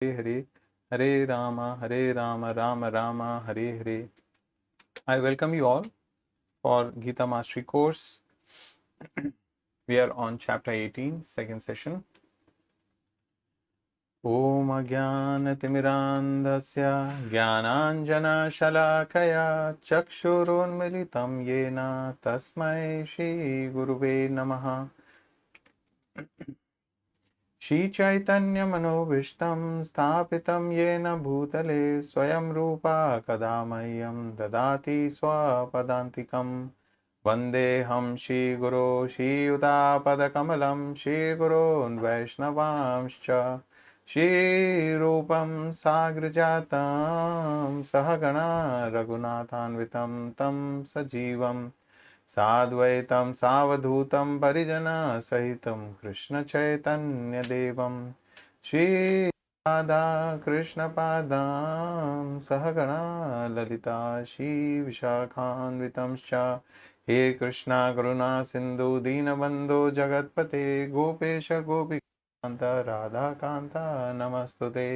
Hare Hare Rama Rama Rama Hare Hare. I welcome you all for Gita Mastery course. We are on chapter 18, second session. Om Ajnanatimirandhasya Jnananjana Shalakaya Chakshurunmilitam Yena Tasmai Shri Guruve Namaha. Shri Chaitanya Manobhishtam Sthapitam Yena Bhutale Swayam Rupa Kadamayyam Dadati Swapadantikam Vandeham Shri Guru Shri Yuta Kamalam Shri Gurun Vaishnavamscha Shri Rupam Sagrajatam Sahagana Raghunathanvitam Tam Sajivam साद्वैतं सावधूतं परिजना सहितं कृष्ण चैतन्य देवं श्री राधा कृष्ण पादां सहगणा ललिता श्री विशाखान्वितंश्च हे कृष्णा करुणा सिन्धु दीनबन्धो जगत्पते गोपेश गोपिकान्त राधाकान्त नमस्तुते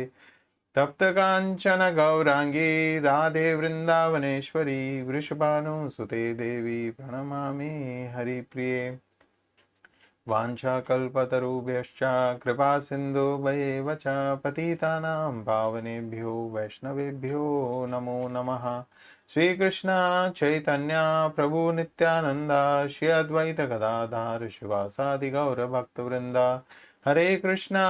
तप्त कांचन गौरांगी राधे वृंदावनेश्वरी वृषभानुसुते देवी प्रणमामि हरिप्रिये वाञ्छाकल्पतरुभ्यश्च कृपा सिन्धुभ्येव च पतितानां पावनेभ्यो वैष्णवेभ्यो नमो नमः। श्रीकृष्ण चैतन्य प्रभु नित्यानंद श्री अद्वैत गदाधर शिवासादि गौर भक्तवृंदा हरे कृष्णा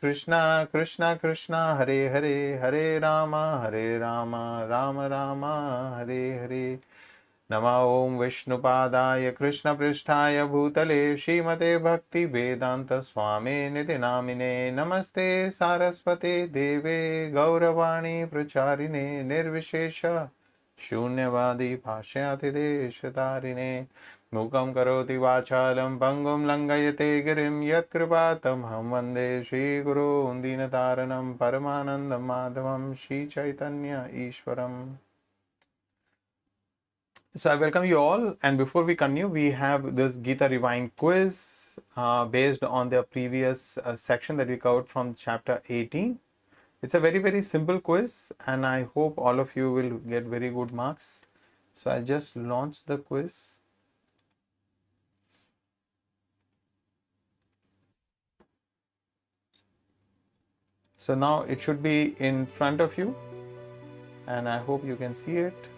कृष्णा कृष्णा हरे हरे हरे राम राम राम हरे हरे। नमः ओं विष्णुपादाय कृष्णपृष्ठाय भूतले श्रीमते भक्ति वेदांत स्वामी निति नामिने नमस्ते सारस्वते देवे गौरवाणी प्रचारिणे निर्विशेष शून्यवादी भाष्यातिदेशतारिणे मूकं करोति वाचालं पङ्गुं लङ्घयते गिरिं यत्कृपातमहं वन्दे श्रीगुरुं दीनतारणं परमानन्दं माधवं Sri Chaitanya ईश्वरम्। So I welcome you all, and before we continue, we have this Gita Rewind quiz based on the previous section that we covered from chapter 18. It's a very simple quiz, and I hope all of you will get very good marks. So I just launched the quiz. So now it should be in front of you, and I hope you can see it.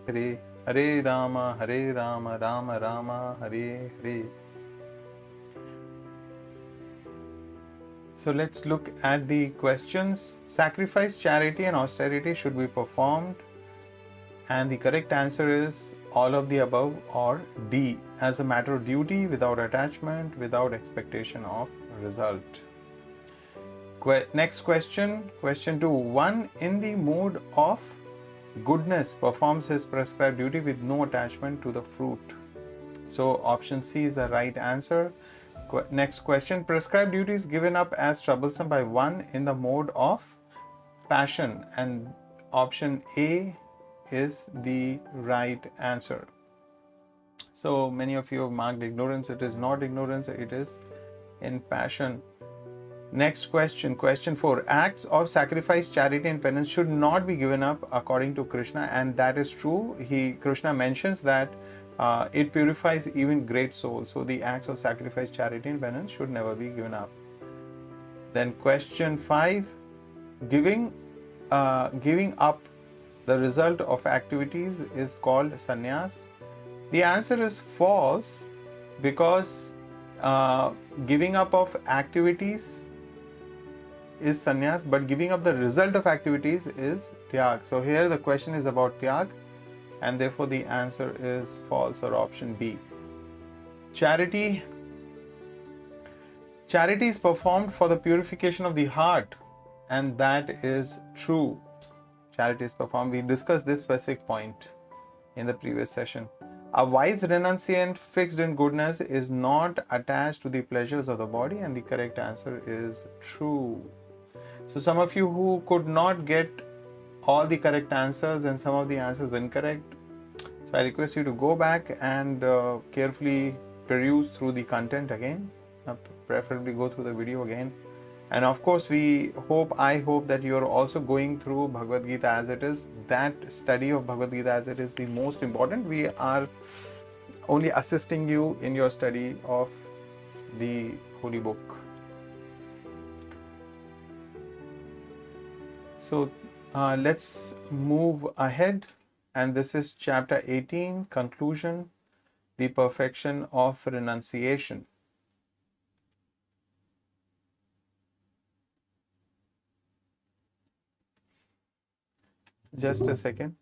Hare Hare Rama, Hare Rama, Rama Rama, Hare Hare. So let's look at the questions. Sacrifice, charity, and austerity should be performed. And the correct answer is all of the above, or D, as a matter of duty, without attachment, without expectation of result. Next question, question 2. One in the mood of goodness performs his prescribed duty with no attachment to the fruit. So option C is the right answer. Next question. Prescribed duty is given up as troublesome by one in the mode of passion, and option A is the right answer. So many of you have marked ignorance. It is not ignorance, it is in passion. Next question, question 4. Acts of sacrifice, charity, and penance should not be given up according to Krishna, and that is true. Krishna mentions that it purifies even great souls. So the acts of sacrifice, charity, and penance should never be given up. Then question 5. Giving up the result of activities is called sannyas. The answer is false, because giving up of activities is sannyas, but giving up the result of activities is tyag. So here the question is about tyag, and therefore the answer is false, or option B. Charity is performed for the purification of the heart, and that is true. Charity is performed. We discussed this specific point in the previous session. A wise renunciant fixed in goodness is not attached to the pleasures of the body, and the correct answer is true. So some of you who could not get all the correct answers and some of the answers were incorrect, so I request you to go back and carefully peruse through the content again, preferably go through the video again. And of course, I hope that you are also going through Bhagavad Gita as it is. That study of Bhagavad Gita as it is the most important. We are only assisting you in your study of the holy book. So let's move ahead, and this is chapter 18, conclusion, the perfection of renunciation. Just a second.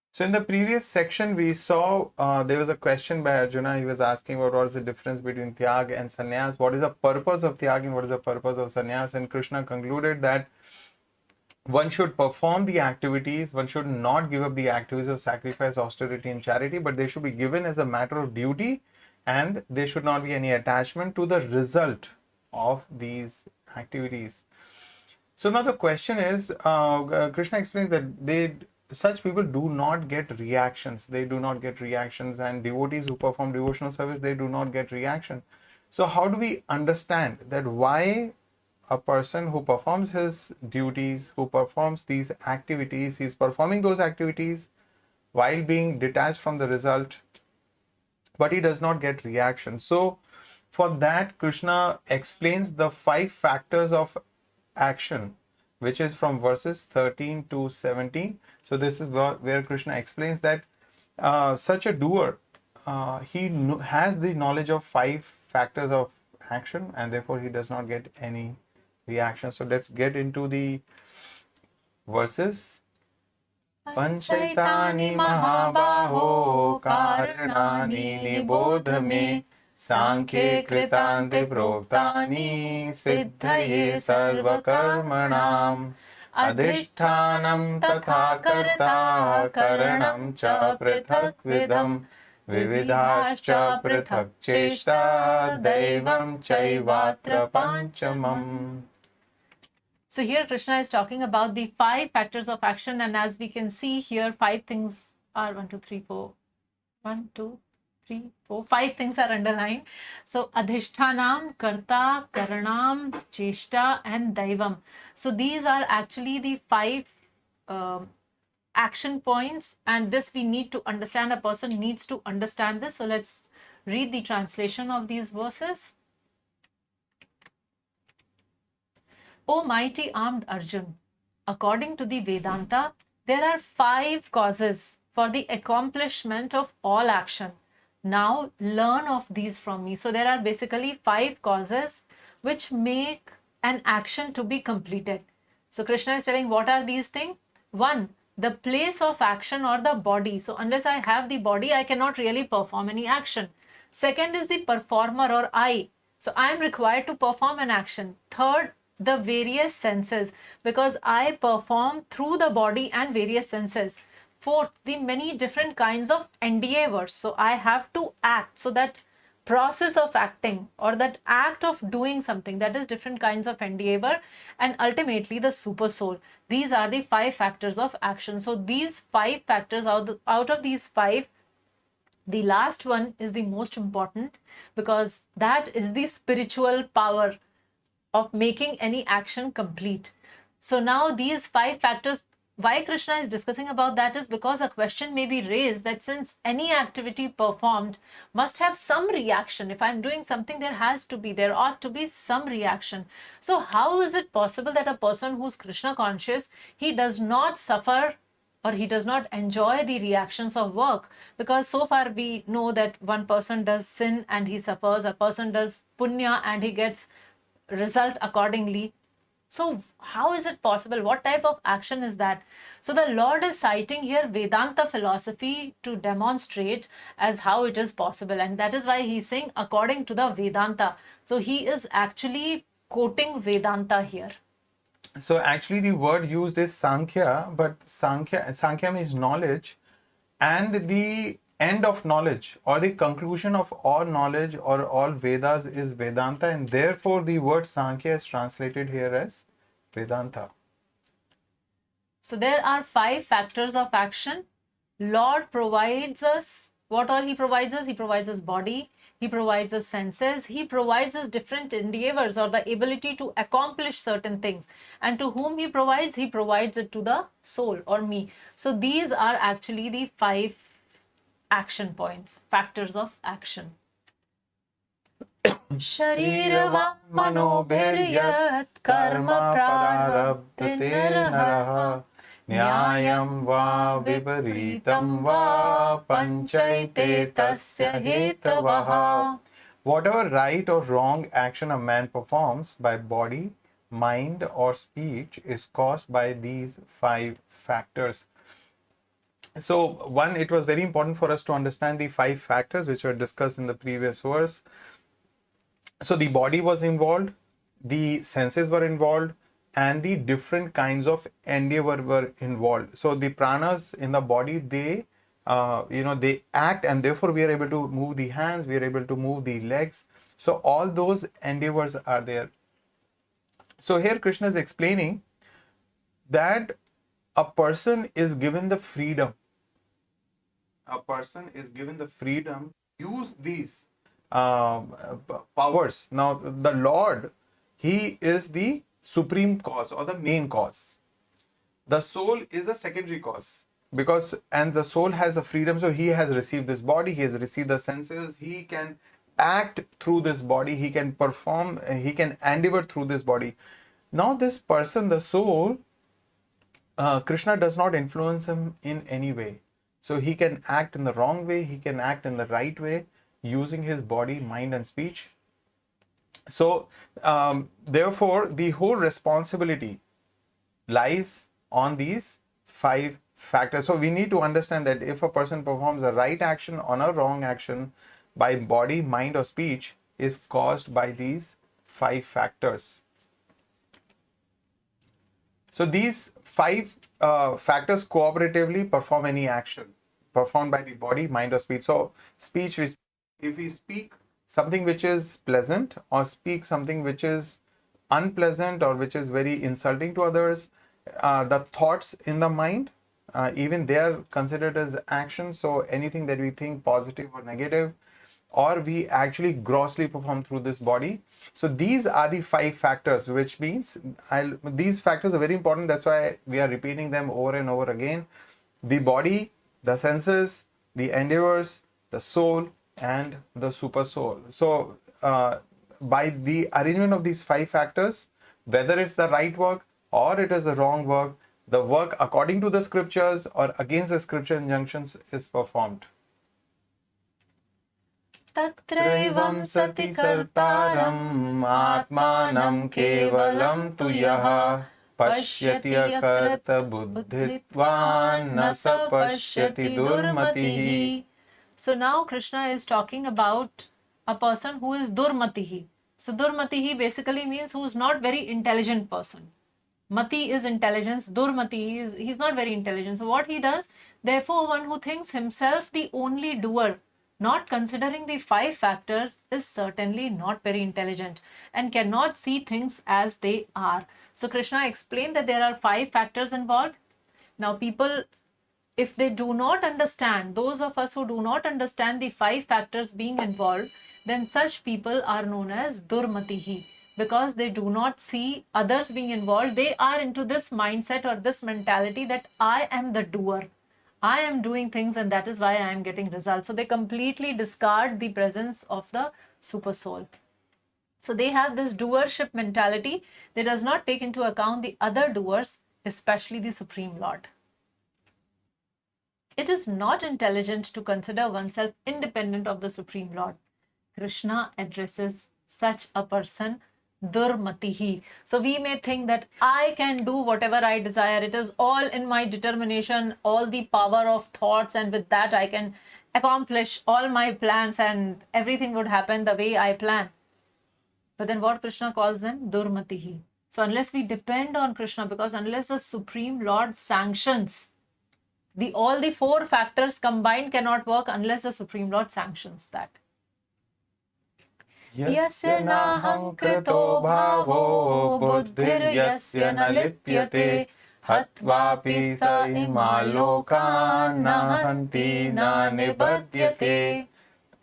So in the previous section, we saw there was a question by Arjuna. He was asking what is the difference between tyag and sannyas. What is the purpose of tyag and what is the purpose of sannyas? And Krishna concluded that one should perform the activities, one should not give up the activities of sacrifice, austerity, and charity, but they should be given as a matter of duty, and there should not be any attachment to the result of these activities. So now the question is, Krishna explains that such people do not get reactions. They do not get reactions, and devotees who perform devotional service, they do not get reaction. So how do we understand that why a person who performs his duties, who performs these activities, he's performing those activities while being detached from the result, but he does not get reaction? So for that, Krishna explains the 5 factors of action, which is from verses 13 to 17. So this is where Krishna explains that such a doer, he has the knowledge of 5 factors of action, and therefore he does not get any reaction. So let's get into the verses. Panchaitani mahabaho karanani nibodha me Sankhye kritante proktani siddhaye sarvakarmanam adhishthanam tatha karta karanam cha prithak vidam vividhascha prithak cheshta devam chaivatra panchamam. So here Krishna is talking about the 5 factors of action, and as we can see here, 5 things are 1, 2, 3, 4. 1, 2, 3, 4, 5 things are underlined. So adhishthanam, karta, karanam, cheshta, and daivam. So these are actually the 5 action points, and this we need to understand. A person needs to understand this. So let's read the translation of these verses. O mighty armed Arjun, according to the Vedanta, there are 5 causes for the accomplishment of all action. Now learn of these from me. So there are basically 5 causes which make an action to be completed. So Krishna is telling what are these things? 1, the place of action or the body. So unless I have the body, I cannot really perform any action. Second is the performer or I. So I am required to perform an action. Third, the various senses, because I perform through the body and various senses. Fourth, the many different kinds of endeavors. So I have to act. So that process of acting or that act of doing something, that is different kinds of endeavor. And ultimately the super soul. These are the 5 factors of action. So these 5 factors, out of these 5, the last one is the most important, because that is the spiritual power of making any action complete. So now these 5 factors, why Krishna is discussing about that is because a question may be raised that since any activity performed must have some reaction. If I'm doing something, there ought to be some reaction. So how is it possible that a person who's Krishna conscious, he does not suffer or he does not enjoy the reactions of work? Because so far we know that one person does sin and he suffers, a person does punya and he gets result accordingly. So how is it possible? What type of action is that? So the Lord is citing here Vedanta philosophy to demonstrate as how it is possible, and that is why he's saying according to the Vedanta. So he is actually quoting Vedanta here. So actually the word used is Sankhya, but Sankhya means knowledge, and the end of knowledge or the conclusion of all knowledge or all Vedas is Vedanta, and therefore the word Sankhya is translated here as Vedanta. So there are 5 factors of action. Lord provides us, what all he provides us? He provides us body, he provides us senses, he provides us different endeavors or the ability to accomplish certain things. And to whom he provides it to the soul or me. So these are actually the 5 action points, factors of action. Shariravan manobhiryat karma prarabdhate naraha nyayam va viparitam va panchaite tasya hetavaha. Whatever right or wrong action a man performs by body, mind or speech is caused by these 5 factors. So one, it was very important for us to understand the 5 factors which were discussed in the previous verse. So the body was involved, the senses were involved, and the different kinds of endeavor were involved. So the pranas in the body, they they act, and therefore we are able to move the hands, we are able to move the legs. So all those endeavors are there. So here Krishna is explaining that a person is given the freedom. A person is given the freedom to use these powers. Now the Lord, he is the supreme cause or the main cause. The soul is a secondary cause, because and the soul has the freedom. So he has received this body, he has received the senses, he can act through this body, he can perform, he can endeavor through this body. Now this person, the soul, Krishna does not influence him in any way. So he can act in the wrong way, he can act in the right way, using his body, mind and speech. So therefore the whole responsibility lies on these 5 factors. So we need to understand that if a person performs a right action or a wrong action by body, mind or speech, is caused by these 5 factors. So these 5 factors cooperatively perform any action performed by the body, mind or speech. So speech, if we speak something which is pleasant or speak something which is unpleasant or which is very insulting to others, the thoughts in the mind even they are considered as actions. So anything that we think positive or negative, or we actually grossly perform through this body. So these are the 5 factors, which means these factors are very important. That's why we are repeating them over and over again. The body, the senses, the endeavors, the soul, and the super soul. So by the arrangement of these 5 factors, whether it's the right work or it is the wrong work, the work according to the scriptures or against the scripture injunctions is performed. तत्रैवं सति कर्तारम् आत्मानं केवलं तु यः पश्यति अकर्तबुद्धित्वान् न स पश्यति दुर्मतिः. So now Krishna is talking about a person who is durmatihi. So durmatihi basically means who is not very intelligent person. Mati is intelligence, durmati is he's not very intelligent. So what he does, therefore one who thinks himself the only doer, not considering the 5 factors, is certainly not very intelligent and cannot see things as they are. So Krishna explained that there are 5 factors involved. Now people, if they do not understand, those of us who do not understand the 5 factors being involved, then such people are known as durmatihi, because they do not see others being involved. They are into this mindset or this mentality that I am the doer. I am doing things and that is why I am getting results. So they completely discard the presence of the super soul. So they have this doership mentality. They does not take into account the other doers, especially the Supreme Lord. It is not intelligent to consider oneself independent of the Supreme Lord. Krishna addresses such a person durmatihi. So we may think that I can do whatever I desire. It is all in my determination, all the power of thoughts, and with that I can accomplish all my plans and everything would happen the way I plan. But then what Krishna calls them? Durmatihi. So unless we depend on Krishna, because unless the Supreme Lord sanctions, all the 4 factors combined cannot work unless the Supreme Lord sanctions that. Yasya naham krito bhavo buddhir yasya na lipyate hatvapi sa imalokan nahanti na nibadyate.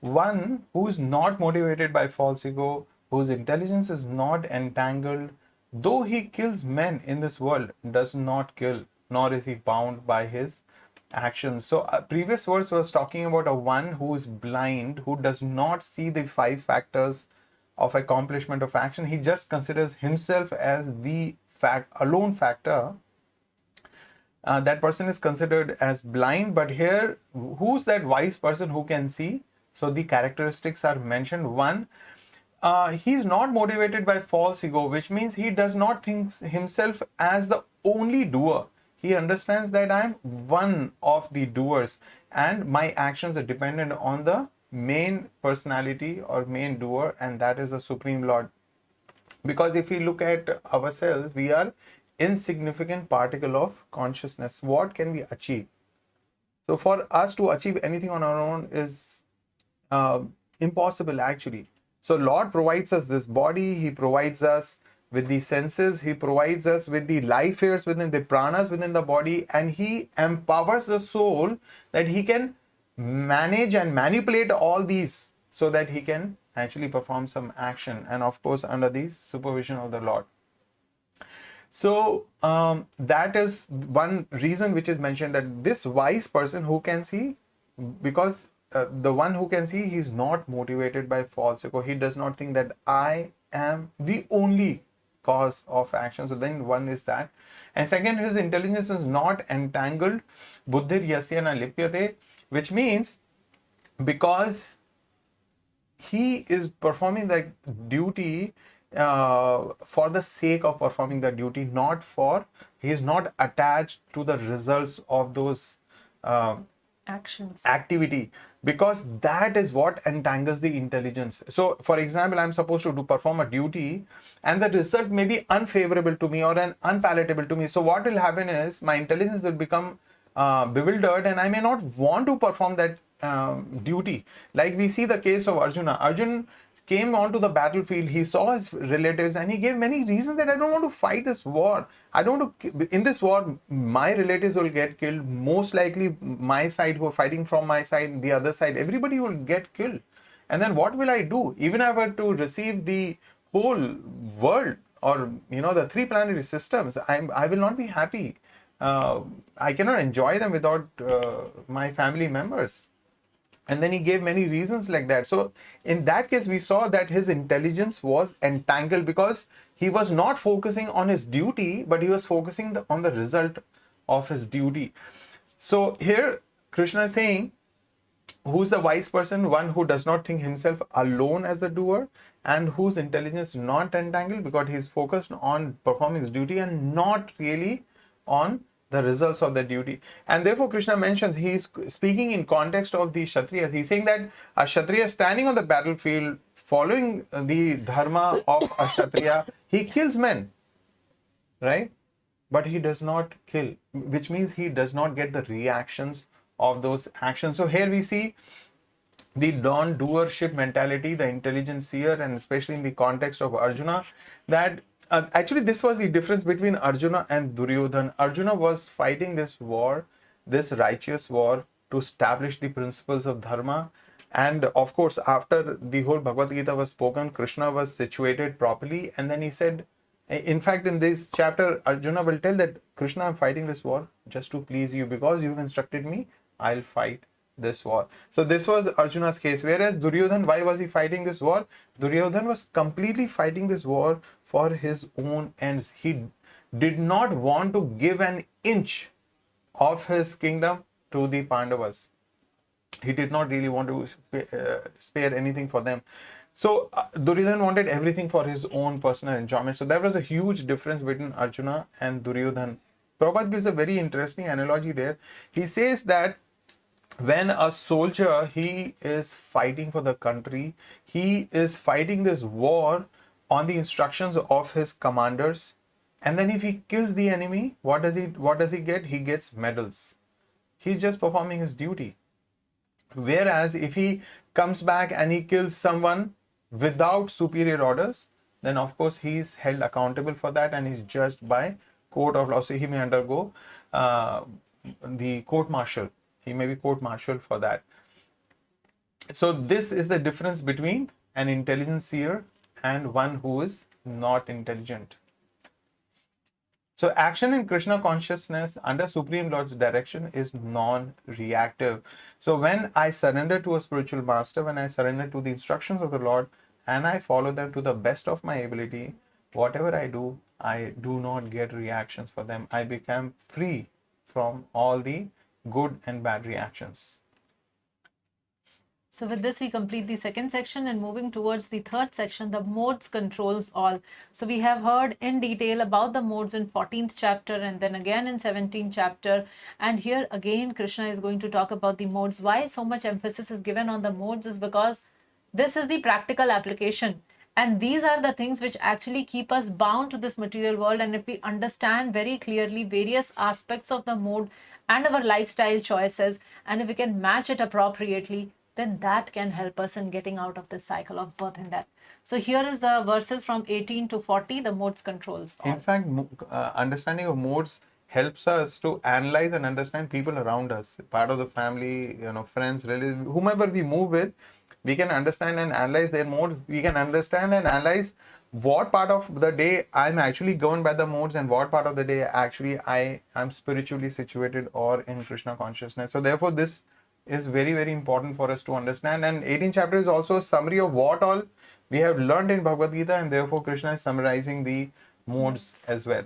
One who is not motivated by false ego, whose intelligence is not entangled, though he kills men in this world, does not kill, nor is he bound by his actions. So previous verse was talking about a one who is blind, who does not see the 5 factors of accomplishment of action. He just considers himself as the alone factor. That person is considered as blind. But here, who's that wise person who can see? So the characteristics are mentioned. One, he is not motivated by false ego, which means he does not think himself as the only doer. He understands that I am one of the doers and my actions are dependent on the main personality or main doer, and that is the Supreme Lord. Because if we look at ourselves, we are insignificant particle of consciousness. What can we achieve? So for us to achieve anything on our own is impossible actually. So Lord provides us this body, He provides us with the senses, He provides us with the life airs within the pranas within the body, and He empowers the soul that he can manage and manipulate all these so that he can actually perform some action, and of course under the supervision of the Lord. So that is one reason which is mentioned, that this wise person who can see, because the one who can see, he is not motivated by false ego. He does not think that I am the only cause of action. So then one is that. And second, his intelligence is not entangled. Buddhir yasya na lipyate, which means because he is performing that duty for the sake of performing the duty, not for, he is not attached to the results of those activity, because that is what entangles the intelligence. So for example, I'm supposed to perform a duty and the result may be unfavorable to me or unpalatable to me. So what will happen is my intelligence will become bewildered and I may not want to perform that duty. Like we see the case of Arjuna. Arjun came onto the battlefield, he saw his relatives, and he gave many reasons that I don't want to fight this war. I don't want to, in this war, my relatives will get killed. Most likely, my side who are fighting from my side, the other side, everybody will get killed. And then what will I do? Even if I were to receive the whole world, or the three planetary systems, I will not be happy. I cannot enjoy them without my family members. And then he gave many reasons like that. So in that case, we saw that his intelligence was entangled because he was not focusing on his duty, but he was focusing on the result of his duty. So here Krishna is saying, who's the wise person? One who does not think himself alone as a doer, and whose intelligence is not entangled because he's focused on performing his duty and not really on the results of the duty. And therefore Krishna mentions, he's speaking in context of the Kshatriyas. He's saying that a Kshatriya standing on the battlefield, following the dharma of a Kshatriya, he kills men, right? But he does not kill, which means he does not get the reactions of those actions. So here we see the non-doership mentality, the intelligent seer, and especially in the context of Arjuna, that actually this was the difference between Arjuna and Duryodhana. Arjuna was fighting this war, this righteous war, to establish the principles of dharma. And of course, after the whole Bhagavad Gita was spoken, Krishna was situated properly, and then he said, in fact, in this chapter, Arjuna will tell that, Krishna, I'm fighting this war just to please you. Because you've instructed me, I'll fight this war. So this was Arjuna's case. Whereas Duryodhana, why was he fighting this war? Duryodhana was completely fighting this war for his own ends. He did not want to give an inch of his kingdom to the Pandavas. He did not really want to spare anything for them. So Duryodhana wanted everything for his own personal enjoyment. So there was a huge difference between Arjuna and Duryodhana. Prabhupada gives a very interesting analogy there. He says that when a soldier, he is fighting for the country, he is fighting this war on the instructions of his commanders, and then if he kills the enemy, what does he get? He gets medals. He's just performing his duty. Whereas if he comes back and he kills someone without superior orders, then of course he is held accountable for that and he's judged by court of law. So he may undergo the court martial. He may be court martialed for that. So this is the difference between an intelligent seer and one who is not intelligent. So action in Krishna consciousness under Supreme Lord's direction is non-reactive. So when I surrender to a spiritual master, when I surrender to the instructions of the Lord and I follow them to the best of my ability, whatever I do not get reactions for them. I become free from all the good and bad reactions. So with this, we complete the second section and moving towards the third section, the modes controls all. So we have heard in detail about the modes in 14th chapter and then again in 17th chapter. And here again, Krishna is going to talk about the modes. Why so much emphasis is given on the modes is because this is the practical application. And these are the things which actually keep us bound to this material world. And if we understand very clearly various aspects of the mode and our lifestyle choices, and if we can match it appropriately, then that can help us in getting out of this cycle of birth and death. So here is the verses from 18 to 40, the modes controls all. In fact, understanding of modes helps us to analyze and understand people around us, part of the family, friends, relatives, whomever we move with. We can understand and analyze their modes. We can understand and analyze what part of the day I'm actually governed by the modes and what part of the day actually I am spiritually situated or in Krishna consciousness. So therefore, this is very, very important for us to understand. And 18th chapter is also a summary of what all we have learned in Bhagavad Gita, and therefore Krishna is summarizing the modes as well.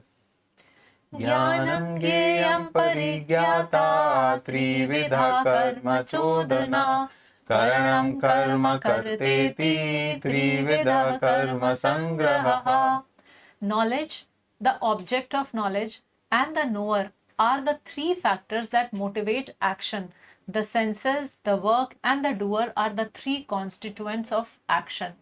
Jnanam gyeyam parigyata trividha karma chodana karanam karma karteti trividha karma sangraha. Knowledge, the object of knowledge, and the knower are the three factors that motivate action. The senses, the work, and the doer are the three constituents of action.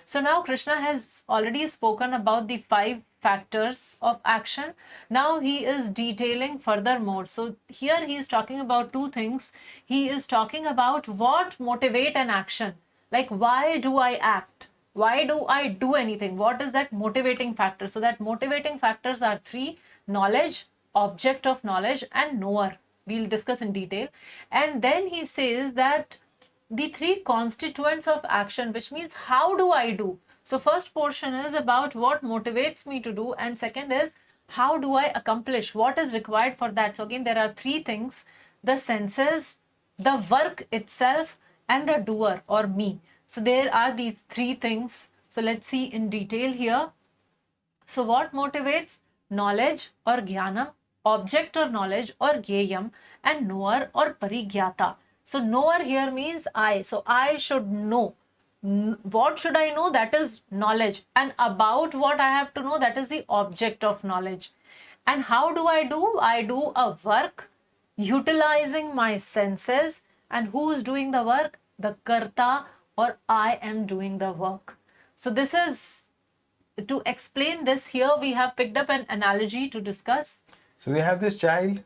So now Krishna has already spoken about the 5 factors of action. Now he is detailing furthermore. So here he is talking about 2 things. He is talking about what motivate an action. Like, why do I act? Why do I do anything? What is that motivating factor? So that motivating factors are three: knowledge, object of knowledge, and knower. We'll discuss in detail. And then he says that the three constituents of action, which means how do I do? So first portion is about what motivates me to do, and second is how do I accomplish, what is required for that. So again, there are three things: the senses, the work itself, and the doer or me. So there are these three things. So let's see in detail here. So what motivates? Knowledge or jnanam, object or knowledge or gyayam, and knower or parigyata. So knower here means I. So I should know. What should I know? That is knowledge. And about what I have to know, that is the object of knowledge. And how do? I do a work utilizing my senses. And who is doing the work? The karta, or I am doing the work. So this is, to explain this here, we have picked up an analogy to discuss. So we have this child,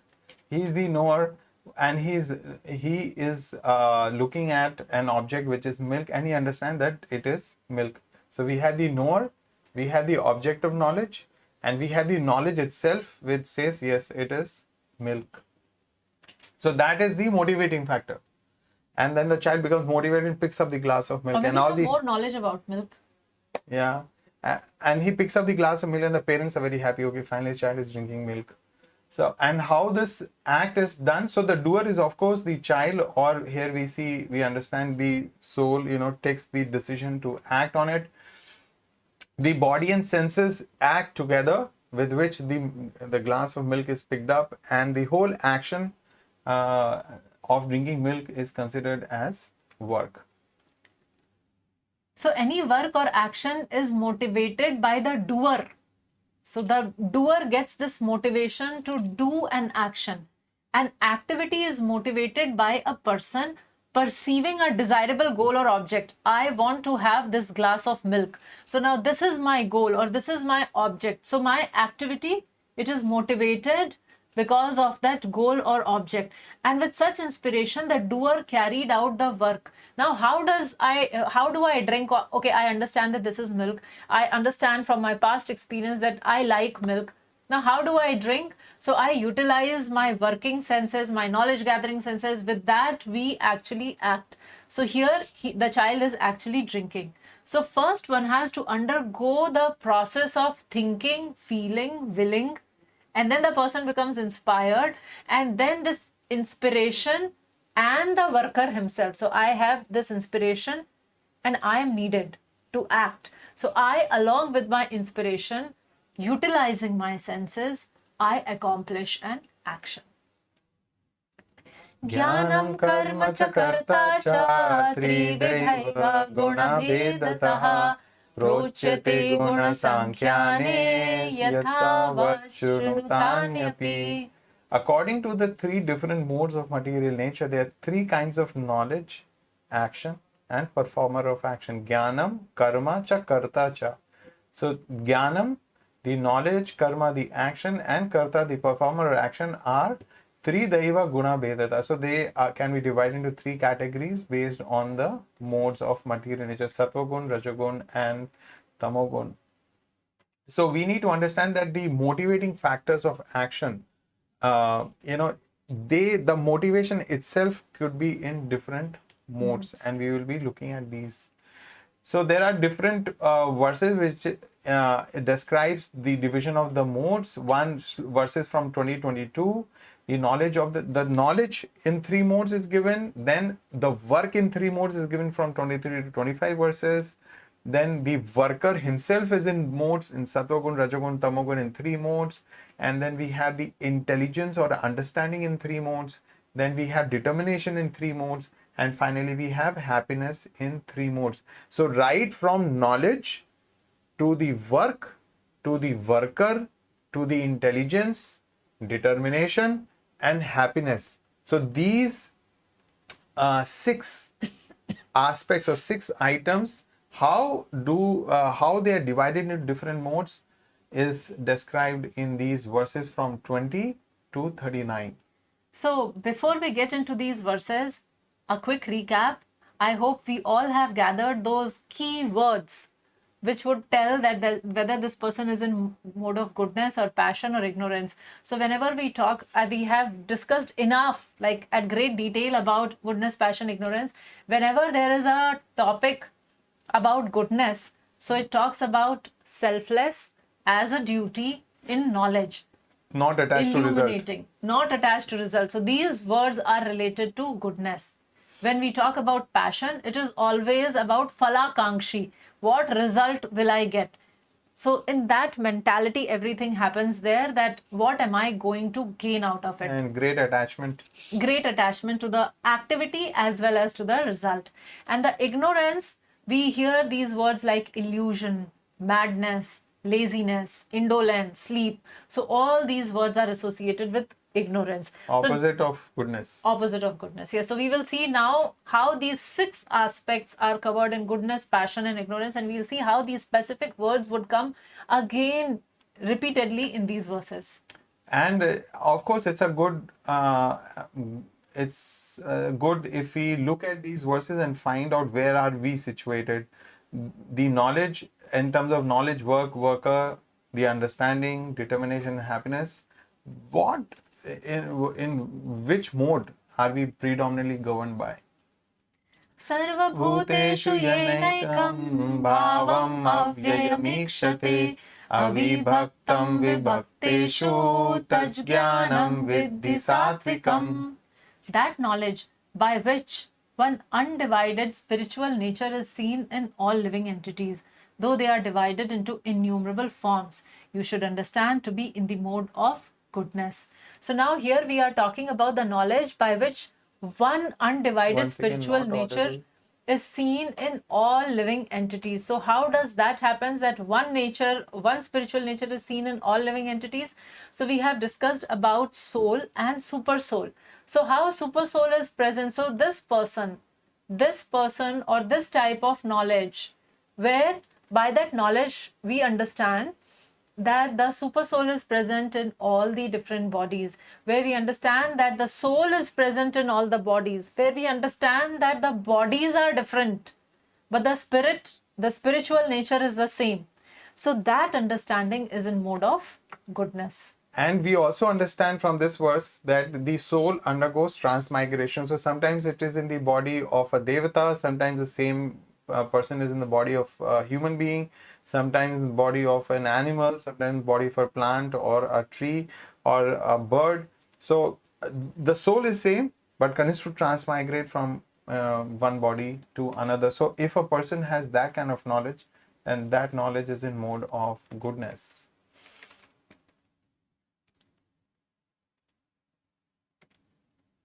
he is the knower, and he is looking at an object which is milk, and he understands that it is milk. So we have the knower, we have the object of knowledge, and we have the knowledge itself which says yes, it is milk. So that is the motivating factor. And then the child becomes motivated and picks up the glass of milk, Or maybe and all some the more knowledge about milk. yeah, and he picks up the glass of milk, and the parents are very happy. Okay, finally, his child is drinking milk. So, and how this act is done? So the doer is of course the child, or here we understand the soul. Takes the decision to act on it. The body and senses act together, with which the glass of milk is picked up, and the whole action of drinking milk is considered as work. So any work or action is motivated by the doer. So the doer gets this motivation to do an action. An activity is motivated by a person perceiving a desirable goal or object. I want to have this glass of milk. So now this is my goal, or this is my object. So my activity, it is motivated because of that goal or object. And with such inspiration, the doer carried out the work. Now, how do I drink? Okay, I understand that this is milk. I understand from my past experience that I like milk. Now, how do I drink? So I utilize my working senses, my knowledge gathering senses. With that, we actually act. So here, the child is actually drinking. So first, one has to undergo the process of thinking, feeling, willing, and then the person becomes inspired, and then this inspiration and the worker himself. So I have this inspiration and I am needed to act. So I, along with my inspiration, utilizing my senses, I accomplish an action. Jnanam karma cha karta cha trividhaiva guna vedataha Prochyate guna sankhyane yathavat shrunutanapi. According to the three different modes of material nature, there are three kinds of knowledge, action, and performer of action. Jnanam, karma cha, karta cha. So, jnanam, the knowledge, karma, the action, and karta, the performer of action, are three daiva guna bedata. So they can be divided into three categories based on the modes of material nature: sattva gun, rajagun, and tamogun. So we need to understand that the motivating factors of action, the motivation itself could be in different modes, and we will be looking at these. So there are different verses which describes the division of the modes. One verses from 2022. The knowledge of the knowledge in three modes is given. Then the work in three modes is given from 23 to 25 verses. Then the worker himself is in modes, in sattva gun, rajagun, tamogun, in three modes. And then we have the intelligence or understanding in three modes. Then we have determination in three modes. And finally we have happiness in three modes. So right from knowledge to the work, to the worker, to the intelligence, determination, and happiness. So these six aspects or six items, how they are divided into different modes is described in these verses from 20 to 39. So before we get into these verses, a quick recap. I hope we all have gathered those key words which would tell that whether this person is in mode of goodness or passion or ignorance. So whenever we talk, we have discussed enough, like at great detail, about goodness, passion, ignorance. Whenever there is a topic about goodness, so it talks about selfless as a duty in knowledge, Not attached to result. illuminating, not attached to result. So these words are related to goodness. When we talk about passion, it is always about falakankshi. What result will I get? So in that mentality, everything happens there, that what am I going to gain out of it? And great attachment. Great attachment to the activity as well as to the result. And the ignorance, we hear these words like illusion, madness, laziness, indolence, sleep. So all these words are associated with ignorance. Opposite of goodness. Opposite of goodness. Yes. So we will see now how these 6 aspects are covered in goodness, passion, and ignorance, and we'll see how these specific words would come again repeatedly in these verses. And of course, it's a good. It's good if we look at these verses and find out where are we situated. The knowledge, in terms of knowledge, work, worker, the understanding, determination, happiness. What in which mode are we predominantly governed by? सर्वभूतेषु येनैकं भावम् अव्ययमीक्षते अविभक्तं विभक्तेषु तज्ज्ञानं विद्धि सात्विकम्. That knowledge by which one undivided spiritual nature is seen in all living entities, though they are divided into innumerable forms, you should understand to be in the mode of goodness. So now here we are talking about the knowledge by which one undivided Once again, spiritual not nature audible. is seen in all living entities. So how does that happen, that one nature, one spiritual nature is seen in all living entities? So we have discussed about soul and super soul. So how super soul is present? So this person or this type of knowledge, where by that knowledge we understand that the super soul is present in all the different bodies, where we understand that the soul is present in all the bodies, where we understand that the bodies are different, but the spirit, the spiritual nature is the same. So that understanding is in mode of goodness. And we also understand from this verse that the soul undergoes transmigration. So sometimes it is in the body of a devata, sometimes the same person is in the body of a human being, sometimes in the body of an animal, sometimes body of a plant or a tree or a bird. So the soul is same, but continues to transmigrate from one body to another. So if a person has that kind of knowledge, then that knowledge is in mode of goodness.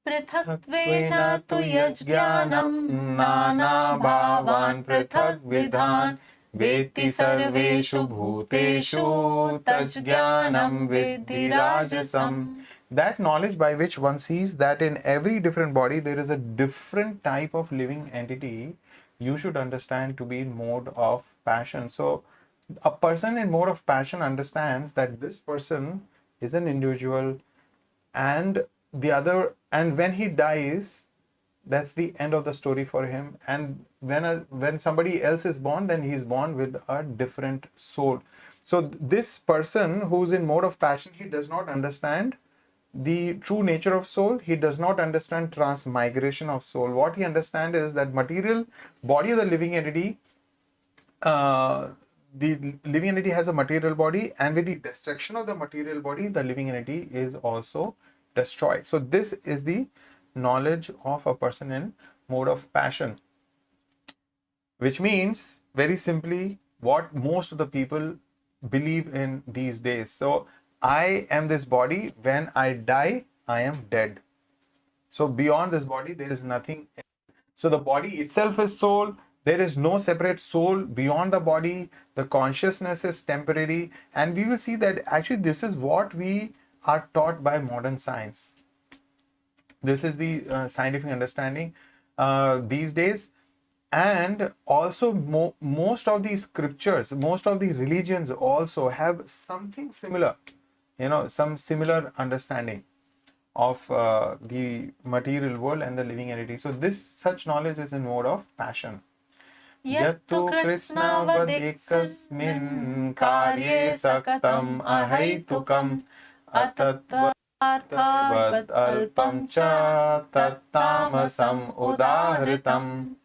पृथक्त्वेन तु यज्ज्ञानं नानाभावान् पृथग्विधान् वेत्ति सर्वेषु भूतेषु तज्ज्ञानं विद्धि राजसम्. That knowledge by which one sees that in every different body there is a different type of living entity, you should understand to be in mode of passion. So a person in mode of passion understands that this person is an individual, and the other, and when he dies, that's the end of the story for him. And when somebody else is born, then he is born with a different soul. So this person who's in mode of passion, he does not understand the true nature of soul. He does not understand transmigration of soul. What he understands is that material body of the living entity, the living entity has a material body, and with the destruction of the material body, the living entity is also destroyed. So this is the knowledge of a person in mode of passion, which means very simply what most of the people believe in these days. So I am this body, when I die I am dead. So beyond this body there is nothing. So the body itself is soul. There is no separate soul beyond the body. The consciousness is temporary, and we will see that actually this is what we are taught by modern science. This is the scientific understanding these days. And also most of the scriptures, most of the religions also have something similar, some similar understanding of the material world and the living entity. So this such knowledge is in mode of passion. Yattu kritsnavadikasmin karye saktam ahaitukam atatvarthavat alpam cha tattamasam udahritam.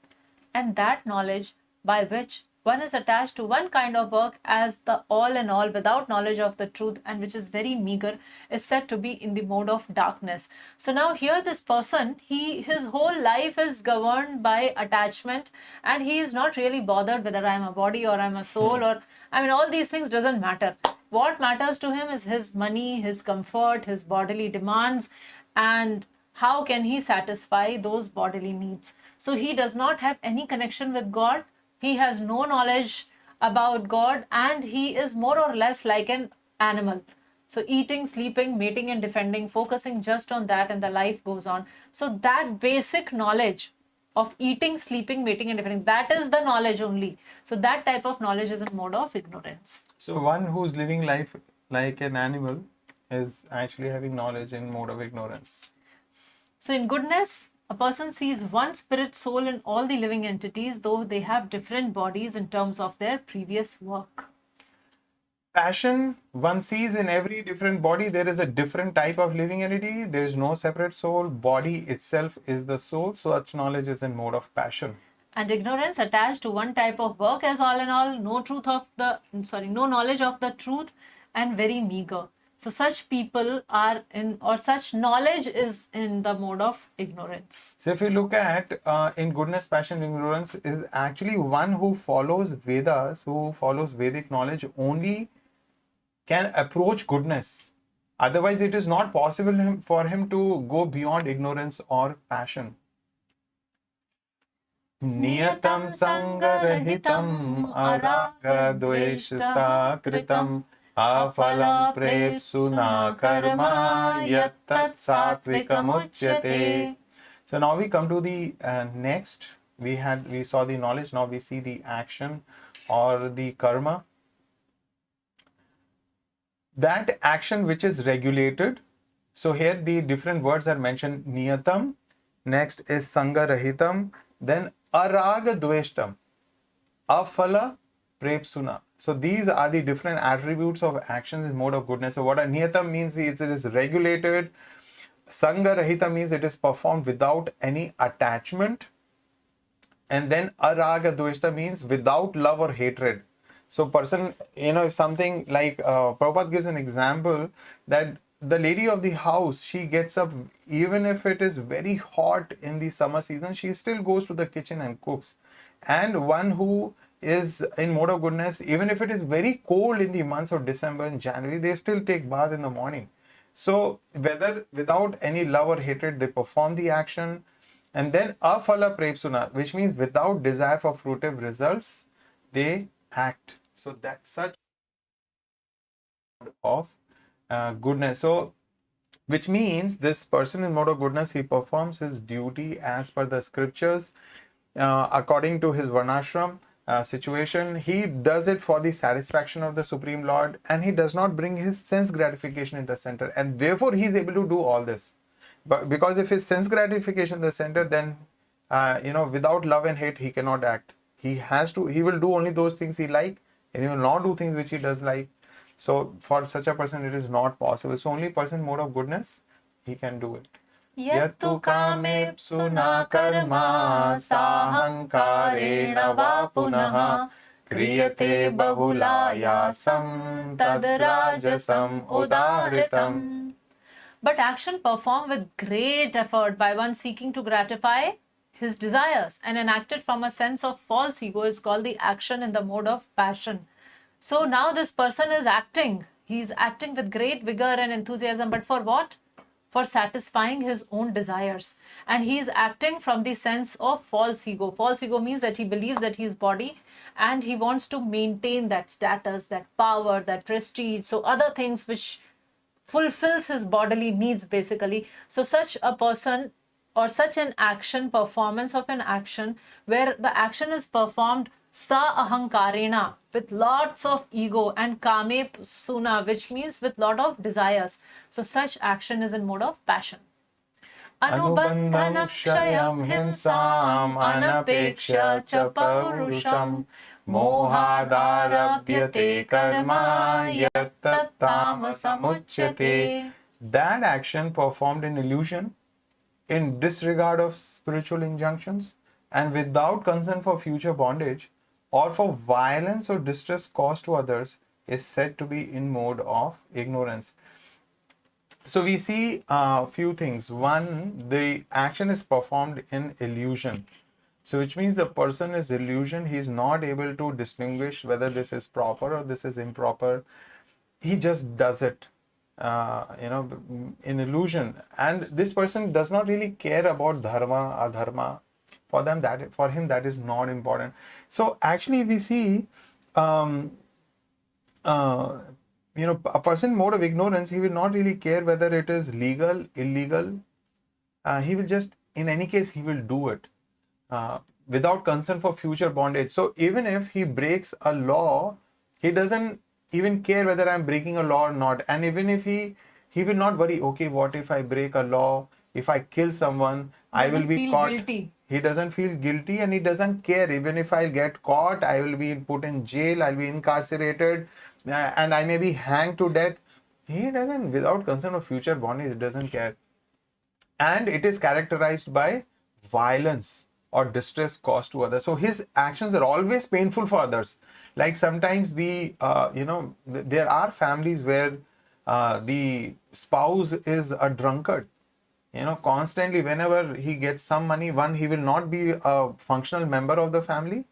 And that knowledge by which one is attached to one kind of work as the all in all without knowledge of the truth, and which is very meager, is said to be in the mode of darkness. So now here this person, his whole life is governed by attachment, and he is not really bothered whether I'm a body or I'm a soul, or I mean all these things doesn't matter. What matters to him is his money, his comfort, his bodily demands, and how can he satisfy those bodily needs. So he does not have any connection with God. He has no knowledge about God, and he is more or less like an animal. So eating, sleeping, mating and defending, focusing just on that, and the life goes on. So that basic knowledge of eating, sleeping, mating and defending, that is the knowledge only. So that type of knowledge is in mode of ignorance. So one who's living life like an animal is actually having knowledge in mode of ignorance. So in goodness, a person sees one spirit soul in all the living entities, though they have different bodies in terms of their previous work. Passion, one sees in every different body there is a different type of living entity. There is no separate soul. Body itself is the soul. So such knowledge is in mode of passion. And ignorance attached to one type of work as all in all, no knowledge of the truth, and very meager. So such people are in, or such knowledge is in the mode of ignorance. So if you look at in goodness, passion, ignorance is actually one who follows Vedas, who follows Vedic knowledge only can approach goodness. Otherwise, it is not possible for him to go beyond ignorance or passion. Niyatam sangarahitam araga dveshta kritam afalam prepsuna karma yattat satvikam uchyate. So now we come to the next. We saw the knowledge. Now we see the action or the karma. That action which is regulated. So here the different words are mentioned. Niyatam. Next is sangarahitam. Then araga dveshtam. Afala prepsuna. So these are the different attributes of actions in mode of goodness. So what a niyatam means is it is regulated. Sangarahita means it is performed without any attachment. And then araga dveshta means without love or hatred. So person, if something like Prabhupada gives an example that the lady of the house, she gets up, even if it is very hot in the summer season, she still goes to the kitchen and cooks. And one who is in mode of goodness, even if it is very cold in the months of December and January, they still take bath in the morning. So whether without any love or hatred, they perform the action. And then afala prepsuna, which means without desire for fruitive results, they act. So that's such of goodness. So which means this person in mode of goodness, he performs his duty as per the scriptures, according to his varnashram situation. He does it for the satisfaction of the Supreme Lord, and he does not bring his sense gratification in the center, and therefore he is able to do all this. But because if his sense gratification in the center, then without love and hate he cannot act. He will do only those things he like, and he will not do things which he does like. So for such a person it is not possible. So only person in mode of goodness, he can do it. Yattu kamepsuna karma sahankarena va punaha kriyate bahulayasam tad rajasam udahritam. But action performed with great effort by one seeking to gratify his desires and enacted from a sense of false ego is called the action in the mode of passion. So now this person is acting. He is acting with great vigor and enthusiasm. But for what? For satisfying his own desires. And he is acting from the sense of false ego. False ego means that he believes that he is body and he wants to maintain that status, that power, that prestige. So other things which fulfills his bodily needs basically. So such a person or such an action, performance of an action where the action is performed sa ahankarena, with lots of ego, and kame suna, which means with lot of desires. So such action is in mode of passion. Anubandhanam kshayam himsam anapeksha cha paurusham mohadarabhyate karma yattattamasamuchyate. That action performed in illusion, in disregard of spiritual injunctions, and without concern for future bondage, or for violence or distress caused to others, is said to be in mode of ignorance. So we see a few things. One, the action is performed in illusion. So which means the person is illusion. He is not able to distinguish whether this is proper or this is improper. He just does it, in illusion. And this person does not really care about dharma, adharma. For him, that is not important. So actually, we see, a person in mode of ignorance, he will not really care whether it is legal, illegal. He will just, in any case, he will do it without concern for future bondage. So even if he breaks a law, he doesn't even care whether I'm breaking a law or not. And even if he will not worry, okay, what if I break a law? If I kill someone, I will be caught. Guilty. He doesn't feel guilty, and he doesn't care. Even if I get caught, I will be put in jail, I'll be incarcerated, and I may be hanged to death. He doesn't, without concern of future bondage, he doesn't care. And it is characterized by violence or distress caused to others. So his actions are always painful for others. Like sometimes there are families where the spouse is a drunkard. Constantly, whenever he gets some money, he will not be a functional member of the family.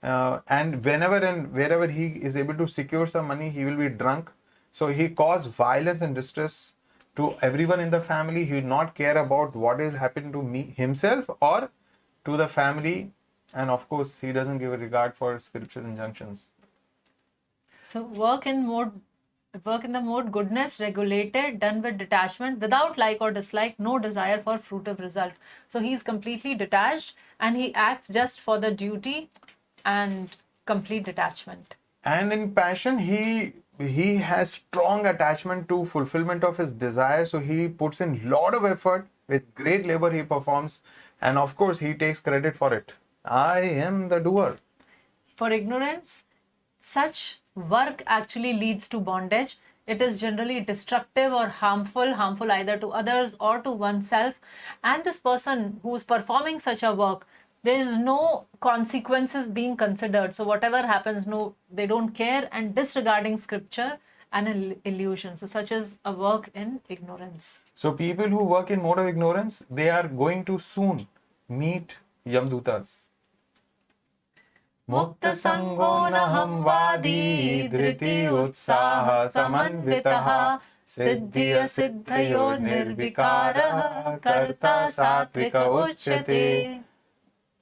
And whenever and wherever he is able to secure some money, he will be drunk. So he causes violence and distress to everyone in the family. He will not care about what will happen to himself or to the family. And of course, he doesn't give a regard for scriptural injunctions. So work in the mode goodness, regulated, done with detachment, without like or dislike, no desire for fruitive result. So he's completely detached and he acts just for the duty and complete detachment. And in passion, he has strong attachment to fulfillment of his desire. So he puts in lot of effort. With great labor he performs. And of course, he takes credit for it. I am the doer. For ignorance, such work actually leads to bondage. It is generally destructive or harmful either to others or to oneself. And this person who is performing such a work, there is no consequences being considered. So whatever happens, they don't care, and disregarding scripture and an illusion. So such is a work in ignorance. So people who work in mode of ignorance, they are going to soon meet Yamdutas. Mukta sango naham vadi dhriti utsaha samanvitaha siddhya siddhayo nirvikara karta satvika uchyate.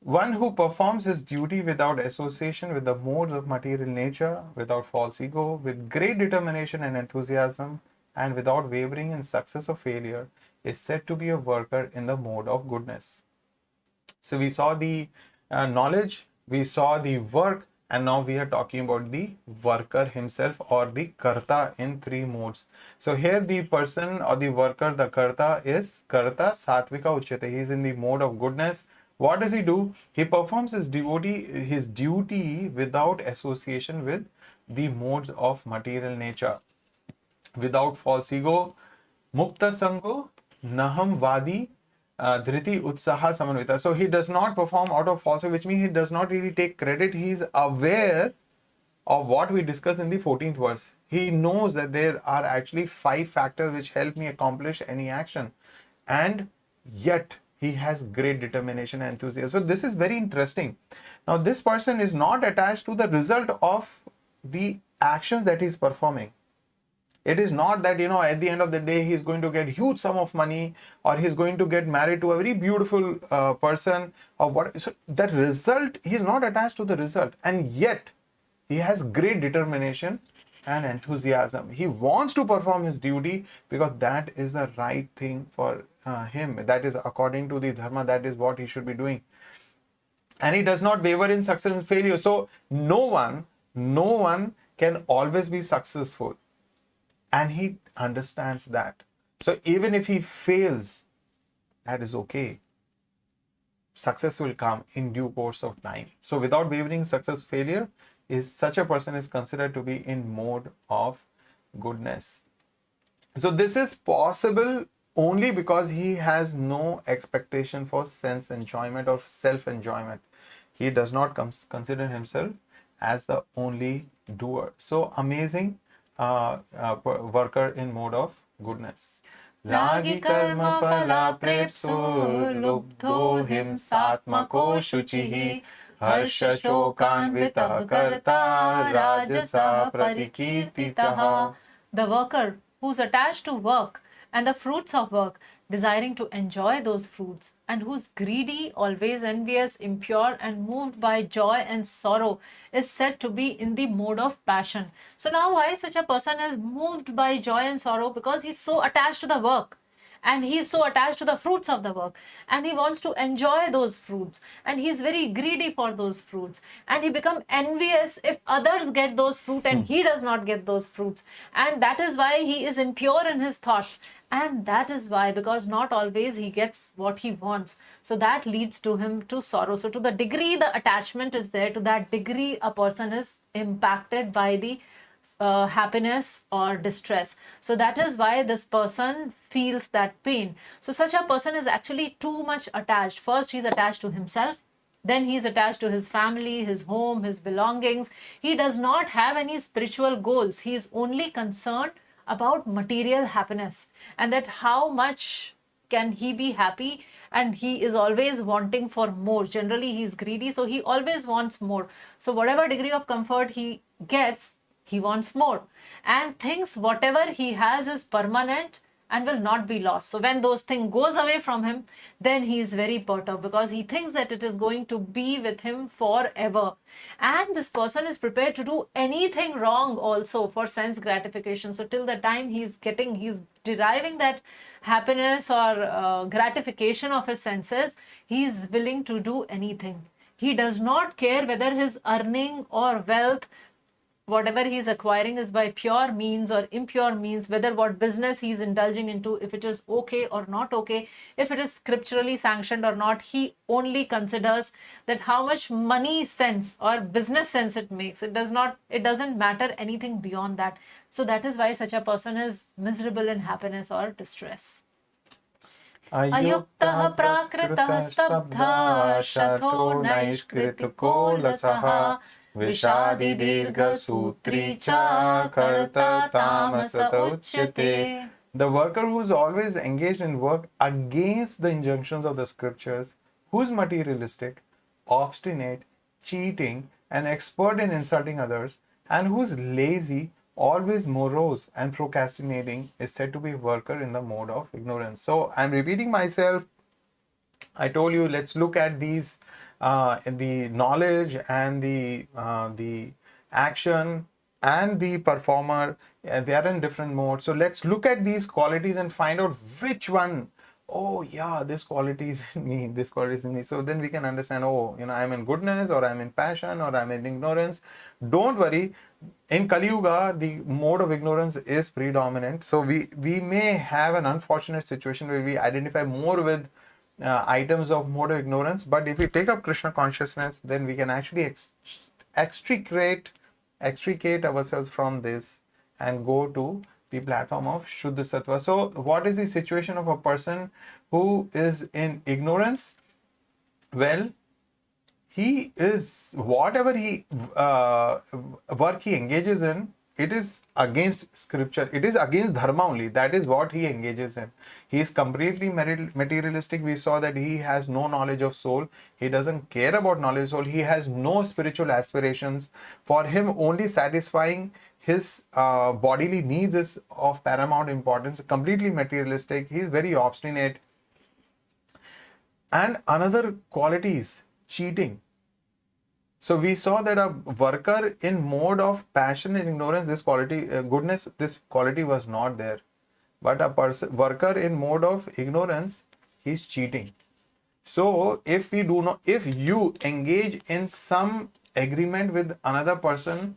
One who performs his duty without association with the modes of material nature, without false ego, with great determination and enthusiasm, and without wavering in success or failure, is said to be a worker in the mode of goodness. So we saw the knowledge, we saw the work, and now we are talking about the worker himself, or the karta, in three modes. So here the person or the worker, the karta, is karta satvika uchyate. He is in the mode of goodness. What does he do? He performs his duty without association with the modes of material nature, without false ego. Mukta sango naham vadi dhriti utsaha samanvita. So he does not perform out of falsehood, which means he does not really take credit. He is aware of what we discussed in the 14th verse. He knows that there are actually 5 factors which help me accomplish any action, and yet he has great determination and enthusiasm. So this is very interesting. Now this person is not attached to the result of the actions that he is performing. It is not that, at the end of the day, he is going to get huge sum of money, or he is going to get married to a very beautiful person, or what. So the result, he is not attached to the result, and yet he has great determination and enthusiasm. He wants to perform his duty because that is the right thing for him. That is according to the dharma. That is what he should be doing. And he does not waver in success and failure. So no one can always be successful. And he understands that. So even if he fails, that is okay. Success will come in due course of time. So without wavering success failure, is such a person is considered to be in mode of goodness. So this is possible only because he has no expectation for sense enjoyment or self enjoyment. He does not consider himself as the only doer. So amazing worker in mode of goodness. Ragi karma phala prepso lubdho himsatmako shuchihi harsha shokanvitah karta rajasa parikirtitaha. The worker who's attached to work and the fruits of work, desiring to enjoy those fruits, and who's greedy, always envious, impure, and moved by joy and sorrow, is said to be in the mode of passion. So now why such a person is moved by joy and sorrow? Because he's so attached to the work, and he is so attached to the fruits of the work, and he wants to enjoy those fruits, and he is very greedy for those fruits, and he become envious if others get those fruit and he does not get those fruits, and that is why he is impure in his thoughts, and that is why, because not always he gets what he wants, so that leads to him to sorrow. So to the degree the attachment is there, to that degree a person is impacted by the happiness or distress. So that is why this person feels that pain. So such a person is actually too much attached. First, he's attached to himself. Then he's attached to his family, his home, his belongings. He does not have any spiritual goals. He is only concerned about material happiness, and that how much can he be happy, and he is always wanting for more. Generally, he's greedy, so he always wants more. So whatever degree of comfort he gets, he wants more, and thinks whatever he has is permanent and will not be lost. So when those things goes away from him, then he is very perturbed, because he thinks that it is going to be with him forever. And this person is prepared to do anything wrong also for sense gratification. So till the time he's deriving that happiness or gratification of his senses, he is willing to do anything. He does not care whether his earning or wealth, whatever he is acquiring, is by pure means or impure means, whether what business he is indulging into, if it is okay or not okay, if it is scripturally sanctioned or not. He only considers that how much money sense or business sense it makes. It doesn't matter anything beyond that. So that is why such a person is miserable in happiness or distress. Ayuktah prakritah stabdha shatho naishkritiko lasaha Vishadi dirgha sutri cha karta tamasata uchyate. The worker who is always engaged in work against the injunctions of the scriptures, who is materialistic, obstinate, cheating, and expert in insulting others, and who is lazy, always morose and procrastinating, is said to be a worker in the mode of ignorance. So I'm repeating myself. I told you, let's look at these, the knowledge and the action and the performer. They are in different modes. So let's look at these qualities and find out which one. Oh yeah, this quality is in me, this quality is in me. So then we can understand, oh, I'm in goodness, or I'm in passion, or I'm in ignorance. Don't worry. In Kali Yuga, the mode of ignorance is predominant. So we may have an unfortunate situation where we identify more with items of mode of ignorance, but if we take up Krishna consciousness, then we can actually extricate ourselves from this and go to the platform of Shuddha Sattva. So what is the situation of a person who is in ignorance? Well, he is, whatever work he engages in, it is against scripture. It is against dharma only. That is what he engages in. He is completely materialistic. We saw that he has no knowledge of soul. He doesn't care about knowledge of soul. He has no spiritual aspirations. For him, only satisfying his bodily needs is of paramount importance. Completely materialistic. He is very obstinate. And another quality is cheating. So we saw that a worker in mode of passion and ignorance, this quality, goodness, this quality was not there. But a worker in mode of ignorance, he's cheating. So if you engage in some agreement with another person,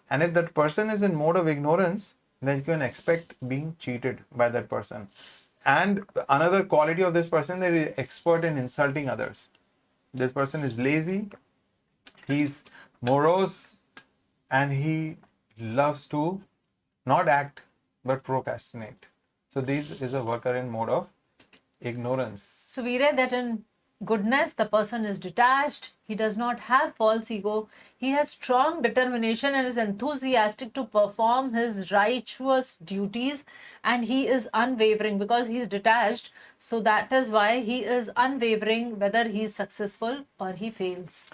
and if that person is in mode of ignorance, then you can expect being cheated by that person. And another quality of this person, that is expert in insulting others. This person is lazy, he's morose, and he loves to not act but procrastinate. So this is a worker in mode of ignorance. So we read that in goodness, the person is detached, he does not have false ego, he has strong determination and is enthusiastic to perform his righteous duties, and he is unwavering because he is detached. So that is why he is unwavering whether he is successful or he fails.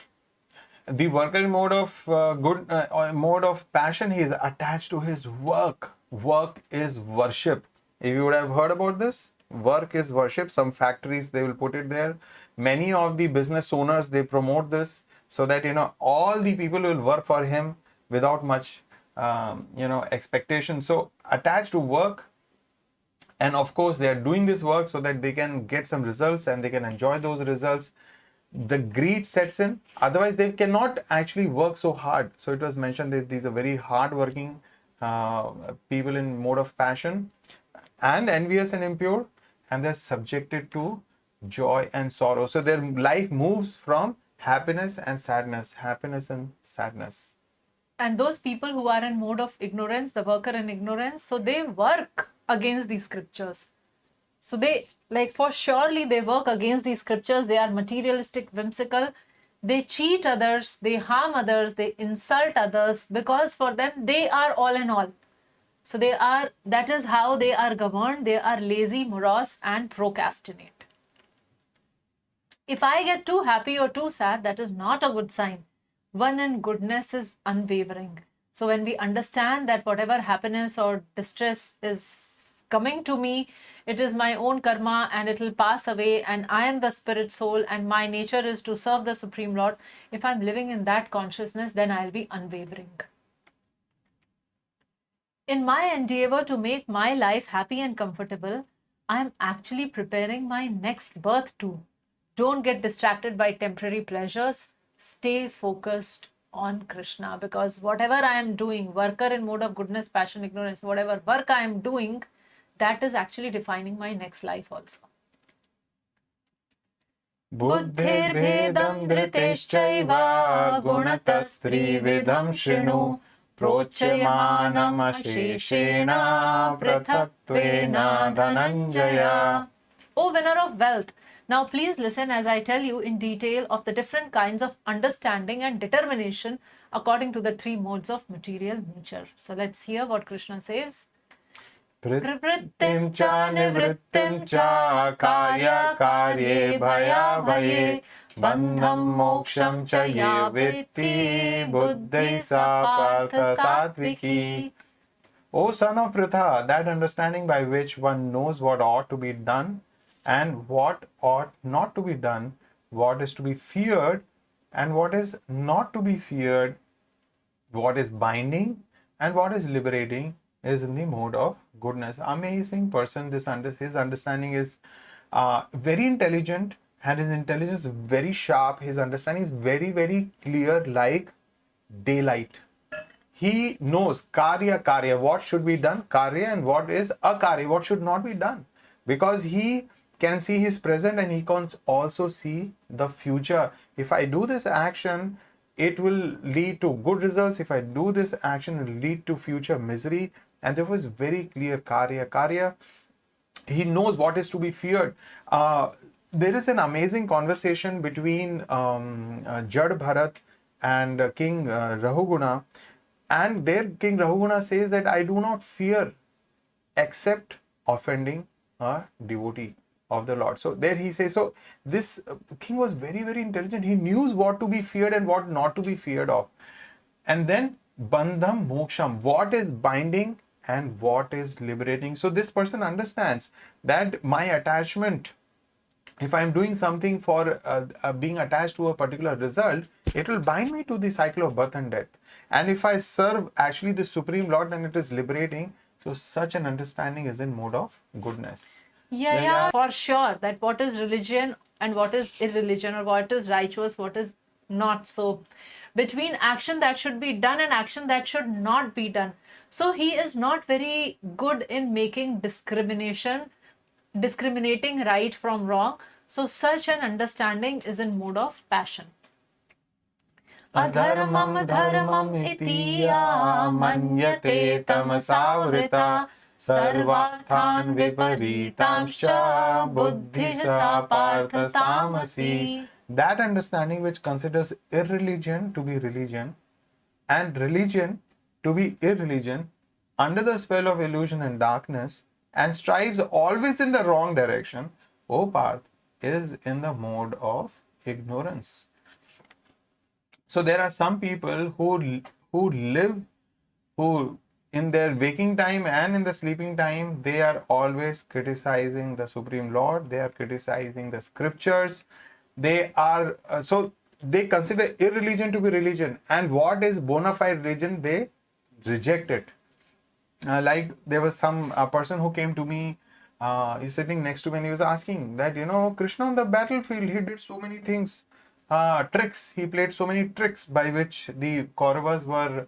The worker in mode of mode of passion, he is attached to his work. Work is worship. If you would have heard about this, work is worship. Some factories, they will put it there. Many of the business owners, they promote this so that all the people will work for him without much expectation. So attached to work, and of course they are doing this work so that they can get some results and they can enjoy those results. The greed sets in, otherwise they cannot actually work so hard. So it was mentioned that these are very hard working people in mode of passion, and envious and impure, and they're subjected to joy and sorrow. So their life moves from happiness and sadness, happiness and sadness. And those people who are in mode of ignorance, the worker in ignorance, so they work against these scriptures. So they, like, for surely they work against these scriptures. They are materialistic, whimsical. They cheat others, they harm others, they insult others, because for them they are all in all. So that is how they are governed. They are lazy, morose, and procrastinate. If I get too happy or too sad, that is not a good sign. One in goodness is unwavering. So when we understand that whatever happiness or distress is coming to me, it is my own karma and it will pass away, and I am the spirit soul and my nature is to serve the Supreme Lord. If I'm living in that consciousness, then I'll be unwavering. In my endeavor to make my life happy and comfortable, I am actually preparing my next birth too. Don't get distracted by temporary pleasures. Stay focused on Krishna, because whatever I am doing, worker in mode of goodness, passion, ignorance, whatever work I am doing, that is actually defining my next life also. Buddhir-bhedam dhriteschaiva gunatastrividham shrinu prochayamanam asheshena prathatvena dhananjaya. O winner of wealth, now please listen as I tell you in detail of the different kinds of understanding and determination according to the three modes of material nature. So let's hear what Krishna says. Pravrittim cha nivrittim cha karya karye bhaya bhaye bandham moksham cha ye vitti buddhi sa partha satviki. O son of Pritha, that understanding by which one knows what ought to be done and what ought not to be done, what is to be feared and what is not to be feared, what is binding and what is liberating, is in the mode of goodness. Amazing person. His understanding is very intelligent, and his intelligence is very sharp. His understanding is very, very clear, like daylight. He knows karya, what should be done, karya, and what is akarya, what should not be done. Because he can see his present and he can also see the future. If I do this action, it will lead to good results. If I do this action, it will lead to future misery. And therefore is very clear karya. He knows what is to be feared. There is an amazing conversation between Jad Bharat and King Rahuguna. And there King Rahuguna says that I do not fear except offending a devotee of the Lord. So there he says, so this king was very, very intelligent. He knew what to be feared and what not to be feared of. And then bandham moksham, what is binding and what is liberating. So this person understands that my attachment, if I am doing something for being attached to a particular result, it will bind me to the cycle of birth and death. And if I serve actually the Supreme Lord, then it is liberating. So such an understanding is in mode of goodness. Yeah, for sure, that what is religion and what is irreligion, or what is righteous, what is not. So between action that should be done and action that should not be done. So he is not very good in making discrimination discriminating right from wrong. So such an understanding is in mode of passion. Adharmam dharmam itiya manyate tamasavrita sarvarthan viparitamscha buddhisa partha tamasi. That understanding which considers irreligion to be religion and religion to be irreligion under the spell of illusion and darkness and strives always in the wrong direction, O Parth, is in the mode of ignorance. So there are some people who live, who in their waking time and in the sleeping time, they are always criticizing the Supreme Lord. They are criticizing the scriptures. They are so they consider irreligion to be religion, and what is bona fide religion, they reject it. Like there was some person who came to me, he's sitting next to me and he was asking that, Krishna on the battlefield, he did so many things, tricks, he played so many tricks by which the Kauravas were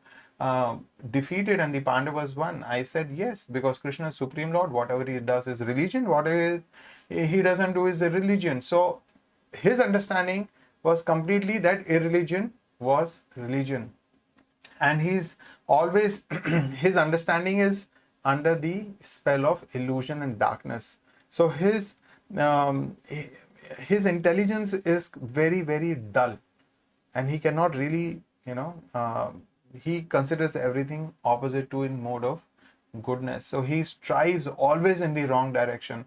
defeated and the Pandavas won. I said yes, because Krishna is Supreme Lord, whatever he does is religion, whatever he doesn't do is a religion. So his understanding was completely that irreligion was religion. And he's always, his understanding is under the spell of illusion and darkness. So his intelligence is very, very dull, and he cannot really, he considers everything opposite to in mode of goodness. So he strives always in the wrong direction.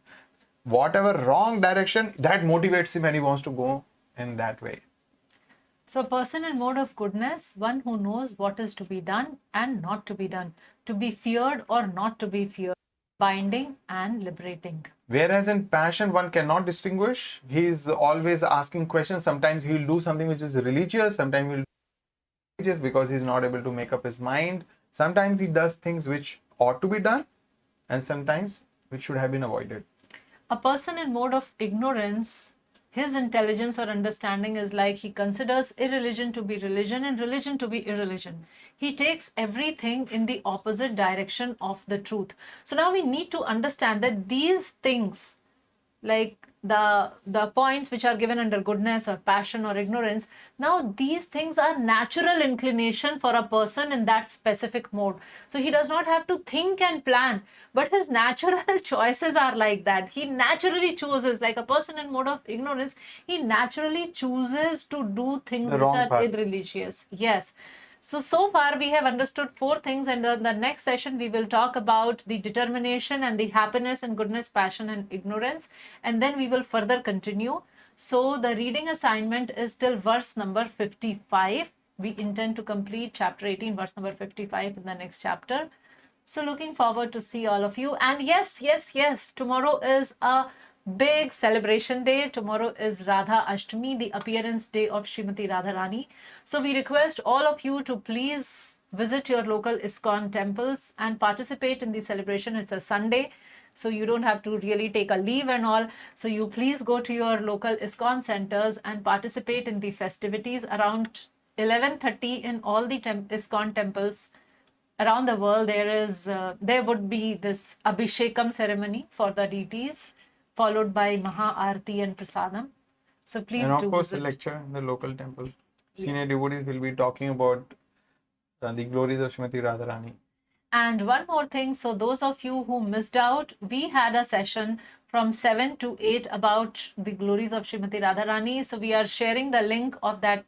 Whatever wrong direction, that motivates him and he wants to go in that way. So, a person in mode of goodness, one who knows what is to be done and not to be done, to be feared or not to be feared, binding and liberating. Whereas in passion, one cannot distinguish. He is always asking questions. Sometimes he will do something which is religious. Sometimes he will do religious because he is not able to make up his mind. Sometimes he does things which ought to be done, and sometimes which should have been avoided. A person in mode of ignorance, his intelligence or understanding is like he considers irreligion to be religion and religion to be irreligion. He takes everything in the opposite direction of the truth. So now we need to understand that these things, like the points which are given under goodness or passion or ignorance, now these things are natural inclination for a person in that specific mode. So he does not have to think and plan, but his natural choices are like that. He naturally chooses, like a person in mode of ignorance, he naturally chooses to do things which are irreligious. Yes. So far we have understood 4 things, and in the next session we will talk about the determination and the happiness and goodness, passion and ignorance, and then we will further continue. So the reading assignment is till verse number 55. We intend to complete chapter 18, verse number 55 in the next chapter. So looking forward to see all of you. And yes, tomorrow is a big celebration day. Tomorrow is Radha Ashtami, the appearance day of Srimati Radharani. So we request all of you to please visit your local iskcon temples and participate in the celebration. It's a Sunday, so you don't have to really take a leave and all. So you please go to your local iskcon centers and participate in the festivities around 11:30 in all the iskcon temples around the world. There would be this Abhishekam ceremony for the deities, followed by Maha Aarti and Prasadam. So please do. And of course, visit. a lecture in the local temple. Senior devotees will be talking about the glories of Srimati Radharani. And one more thing, so those of you who missed out, we had a session from 7 to 8 about the glories of Srimati Radharani. So we are sharing the link of that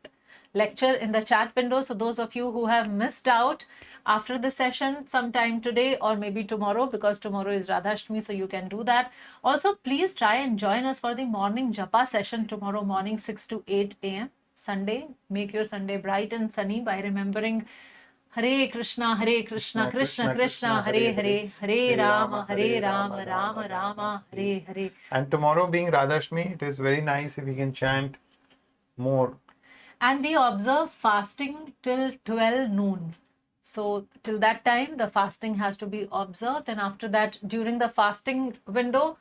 lecture in the chat window. So those of you who have missed out after the session sometime today or maybe tomorrow, because tomorrow is Radha Ashtami, so you can do that. Also, please try and join us for the morning japa session tomorrow morning 6 to 8 a.m. Sunday. Make your Sunday bright and sunny by remembering Hare Krishna, Krishna Krishna, Hare Hare, Hare Rama, Rama Rama, Hare Hare. And tomorrow being Radha Ashtami, it is very nice if we can chant more. And we observe fasting till 12 noon. So till that time, the fasting has to be observed. And after that, during the fasting window,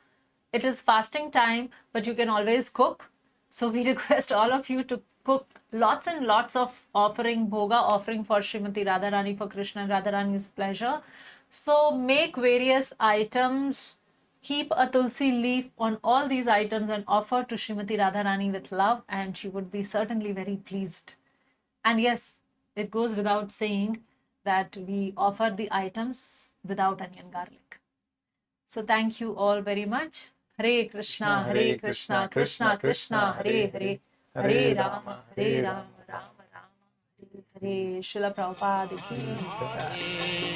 it is fasting time, but you can always cook. So we request all of you to cook lots and lots of offering, bhoga offering for Srimati Radharani, for Krishna and Radharani's pleasure. So make various items Heap a tulsi leaf on all these items and offer to Srimati Radharani with love, and she would be certainly very pleased. And yes, it goes without saying that we offer the items without onion garlic. So thank you all very much. Hare Krishna, Hare Krishna, Krishna Krishna, Hare Hare, Hare Rama, Hare Rama, Rama Rama, Hare Hare. Srila Prabhupada ki jai.